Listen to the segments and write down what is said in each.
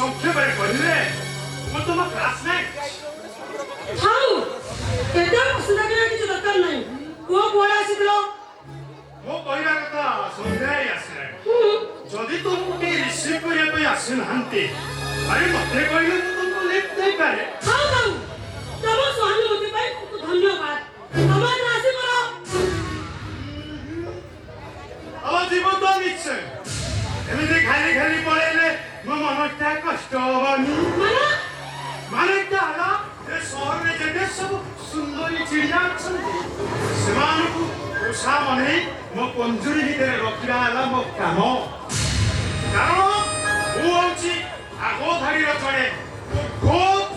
ସଂକ୍ଷେପରେ କହିଲେ ମୁଁ ତୁମ କ୍ଲାସମେଟ୍। ଥାଉ ଏତେ ଅସୁବିଧା କରିବା କିଛି ଦରକାର ନାହିଁ। କୁହ କୁଆଡ଼େ ଆସିଥିଲ? ମୋ କହିବା କଥା ସନ୍ଧ୍ୟା ହେଇ ଆସିଲାଣି। ଯଦି ତୁମକୁ କେହି ରିସିଭ୍ କରିବା ପାଇଁ ଆସିନାହାନ୍ତି ଆରେ ମୋତେ କହିଲେ ମୁଁ ତୁମକୁ ଲିଫ୍ଟ ଦେଇପାରେ। ଥାଉ ଥାଉ ତମ ସହାନୁଭୂତି ପାଇଁ ଧନ୍ୟବାଦ। ତମେ ଆସି ପଡ଼। अब जीवन तो निश्चय एमती खाली खाली पड़ेले मो मनटा कष्ट हबनी माने क्या हला ए शहर में जेते सब सुंदरी चिड़िया छथि सेमानकु उषा मने मो पंजुरी भितर रखिबा हला मो काम कारण वो होची आगो धाड़ी रचणे गोत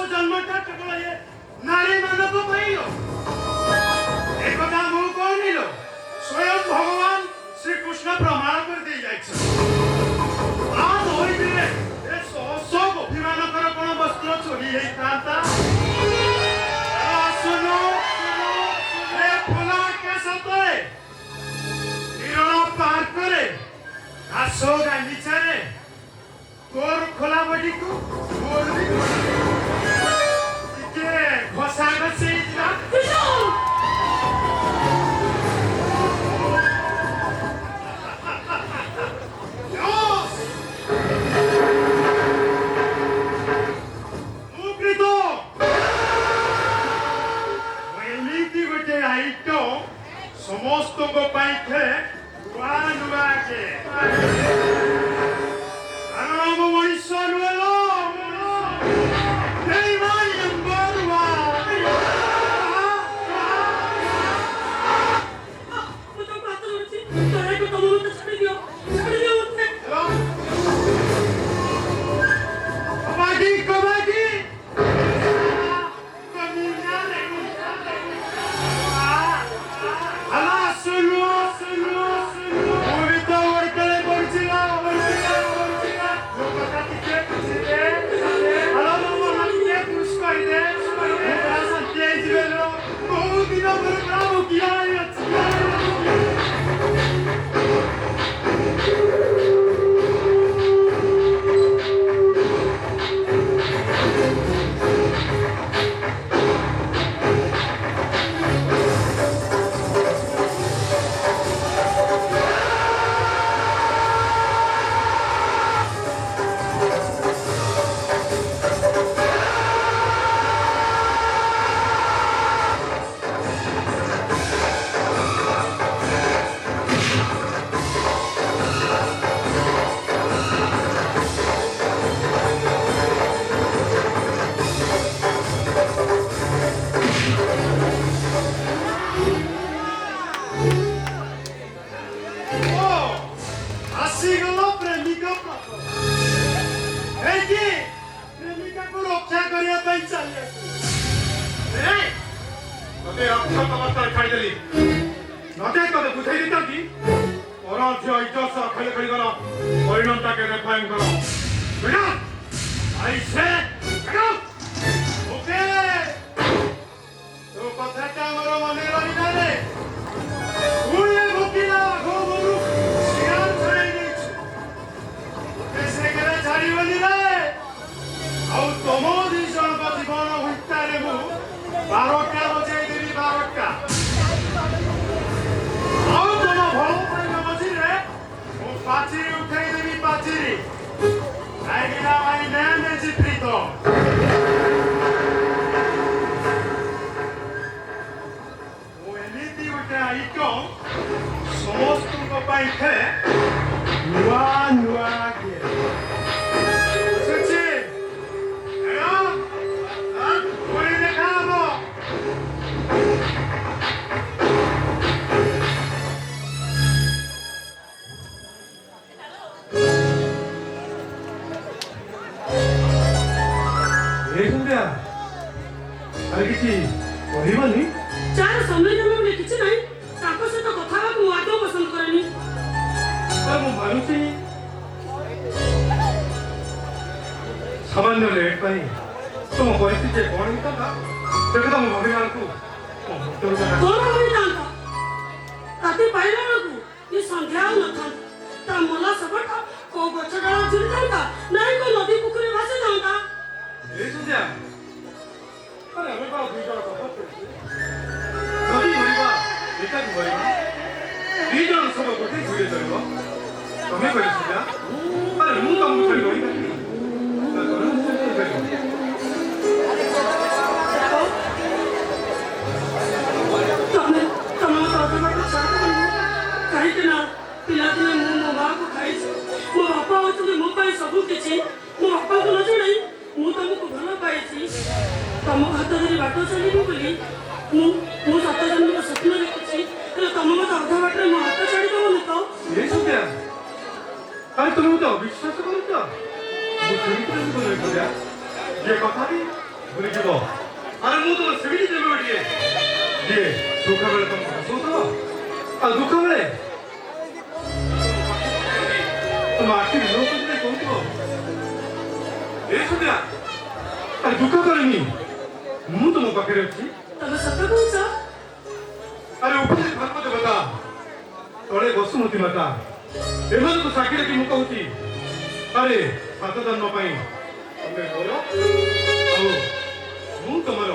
जन्मटा केवल ये नारी मानव पाइलो एक कथा मु कहनिलो स्वयं भगवान श्री कृष्ण प्रमाण कर दे जाइछ आज होई दिले ए सो अभिमान कर कोन वस्त्र चोरी हेई ताता सुनो ए फुला के सतरे निरण पार करे आसो गालीचारे तोर खोला बडी को मोर भी घोषा गसे समस्त को पाइथे नुआ नुआ के आराम मनुष्य नुएलो नहीं माय नंबर मुझे बात होची तोरे को तुम तो छोड़ दियो उठने kabaddi Pacieri, my name is Prito. ସନ୍ଧ୍ୟା ଆରେ କିଛି କହିବନି? ଯାହାର ସମୟ ଜମା ବୋଲି କିଛି ନାହିଁ ତାଙ୍କ ସହିତ କଥା ହେବାକୁ ମୁଁ ଆଦୌ ପସନ୍ଦ କରେନି। ମୁଁ ମାନୁଛି ସାମାନ୍ୟ ଲେଟ୍ ପାଇଁ ତୁମ ପରିସ୍ଥିତି କ'ଣ ହେଇଥାନ୍ତା ସେ କଥା ମୁଁ ଭାବିଲାବେଳକୁ କଣ ହୋଇଥାନ୍ତା? ରାତି ପାଇଲା ବେଳକୁ ଏ ସନ୍ଧ୍ୟା ଆଉ ନଥାନ୍ତା। ତା ମଲା ଶବଟା କୋଉ ଗଛ ଡାଳ ଝୁଲିଥାନ୍ତା ନାଇଁ କୋଉ ନଦୀ ପୋଖରୀ ଭାସିଥାନ୍ତା। ଏ ସନ୍ଧ୍ୟା ଆରେ ଆମେ କ'ଣ ଦୁଇ ଜଣ କଥା କରୁଛୁ? ଯଦି ମରିବା ଏକାକୁ ମରିବା ଦୁଇ ଜଣ ସବୁ ଗୋଟେ ଧୀରେ ଚଳିବ। ତମେ କହିଲ ସନ୍ଧ୍ୟା ଆରେ ମୁଁ ତମକୁ ଛାଡ଼ି ରହିପାରିବି କାହିଁକି ନା ପିଲାଦିନେ ମୁଁ ମୋ ମାଆକୁ ଖାଇଛି। ମୋ ବାପା ହଉଛନ୍ତି ମୋ ପାଇଁ ସବୁ କିଛି। ମୋ ବାପାଙ୍କୁ ନ ଜଣାଇ ମୁଁ ତମକୁ ଭଲ ପାଇଛି। ତମ ହାତ ଧରି ବାଟ ଚାଲିବି ବୋଲି ମୁଁ 7 ଜନ୍ମର ସ୍ୱପ୍ନ ଦେଖିଛି। ହେଲେ ତମ ମତେ ଅଧା ବାଟରେ ମୋ ହାତ ଛାଡ଼ିଦବନି ତ? ଆରେ ତମେ ମତେ ଅବିଶ୍ୱାସ କରୁଛ? ମୁଁ ସେମିତି ଯେ କଥା ବି ଭୁଲିଯିବ। ଆରେ ମୁଁ ତମ ସେମିତି ଦେବି ଗୋଟିଏ ଯିଏ ସୁଖ ବେଳେ ତମକୁ ହସୁଥିବ ଆଉ ଦୁଃଖ ବେଳେ ତମ ଆଖିରେ ଲୋକ କହୁଥିବ ଏ ସନ୍ଧ୍ୟା ଆରେ ଦୁଃଖ କରେନି ମୁଁ ତମ ପାଖରେ ଅଛି। ତମେ ସତ କହୁଛ? ଆରେ ଉପରେ ଭାଗବତ କଥା ତଳେ ବସୁମତୀ ମାତା ଏମାନଙ୍କୁ ସାକ୍ଷୀ ରଖି ମୁଁ କହୁଛି ଆରେ 7 ଜନ୍ମ ପାଇଁ ତମେ ମୋର ଆଉ ମୁଁ ତମର।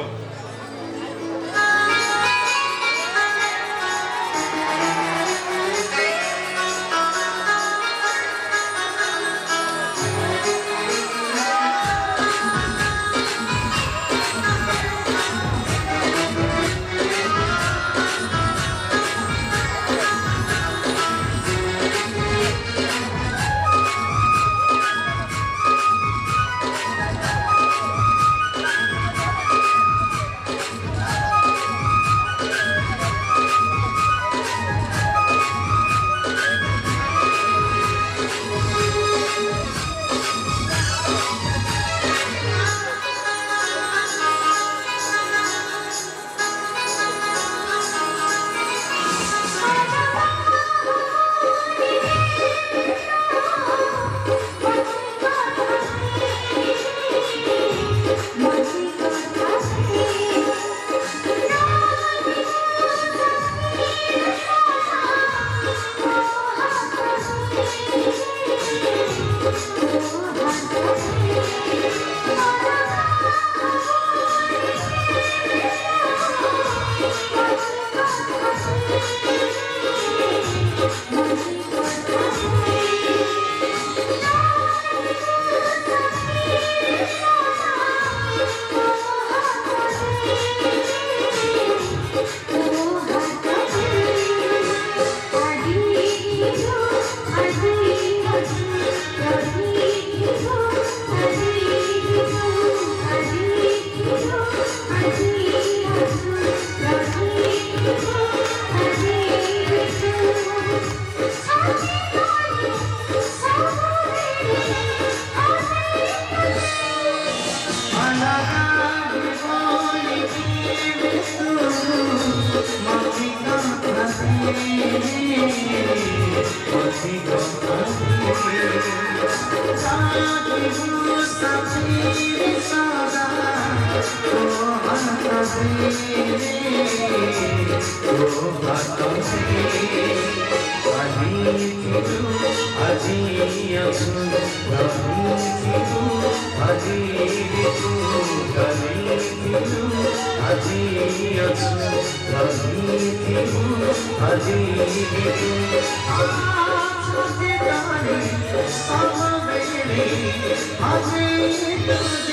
Aji